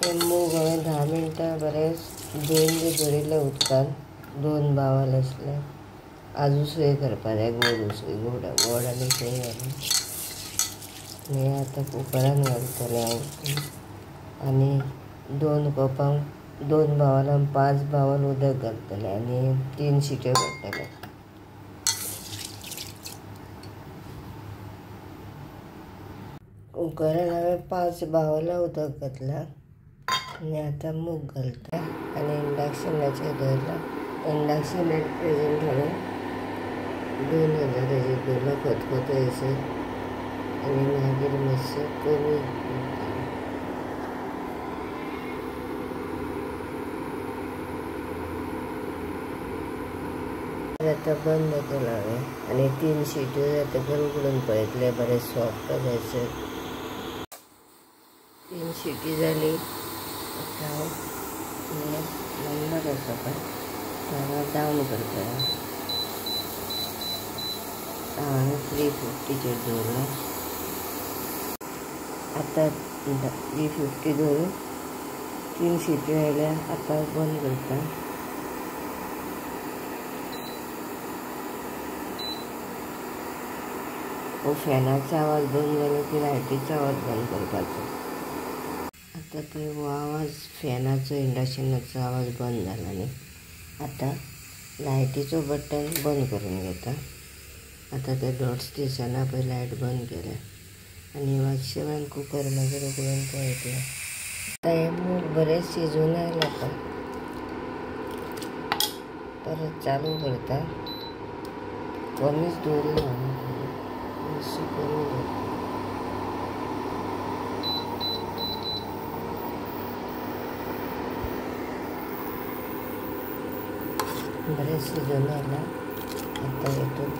हे मूग हांवें 10 मिनटां बरें धुवन बी दवरिल्ले उदकान 2 बावल असले आजू सोय करपा जाय गोड आनी सोय घालून हे आतां कुकरान घालतलें हांव आनी 2 कपांक 2 बावलांक 5 बावल उदक घालतलें आनी 3 शिट्यो काडटले. कुकरान हांवें 5 बावलां उदक घातलां आनी आतां मूग घालता आनी इंडक्शनाचेर दवरला. इंडक्शन एट प्रेझेंट हांवें 2000 दवरला खतखतो येसर आनी मागीर मातशें कमी आतां बंद केलो हांवें आनी 3 शिट्यो जातकीर उगडून पळयतलें बरें सॉफ्ट जायसर. 3 शिटी जाली. आतां हांव नंबर आसा पळय हांगा डावन करता. हांवें 350चेर दवरला. आतां 350 दवरून 3 शिट्यो आयल्या. आतां बंद करता. फॅनाचो आवाज बंद जालो की लायटीचो आवाज बंद करपाचो. आतां पळय हो आवाज फॅनाचो इंडक्शनाचो आवाज बंद जाला न्ही. आतां लायटीचो बटन बंद करून घेता. आतां ते डॉट्स दिसना पळय लायट बंद केल्या आनी मातशें कुकर मागीर उगडून पळयतलें. आतां हे मूग बरें शिजून आयले पळय. परत चालू करता. कमीच दवरला मातशें कमी दवरता. बरें शिजून आयलां. आतां हेतून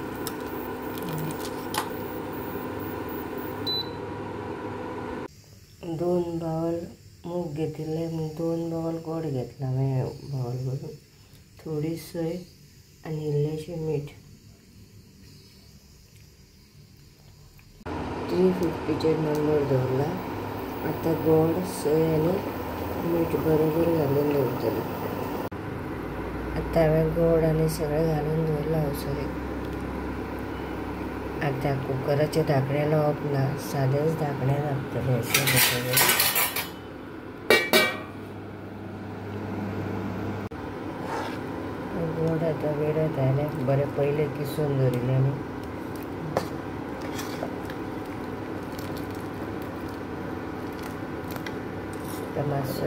2 बावल मूग घेतिल्ले 2 बावल गोड घेतला हांवें बावल भरून. थोडी सोय आनी इल्लेशें मीठ. 350चेर नंबर दवरला. आतां गोड सोय आनी मीठ बरोबर घालून दवरतलें. आतां हांवें गोड आनी सगळें घालून दवरला उसळीक. आतां कुकराचें धाकणें लावप ना, सादेंच धाकणें धाकतलें अशें बसयलें. गोड आतां वेडत आयलें बरें पयलें किसून दवरिल्लें न्ही. आतां मातसो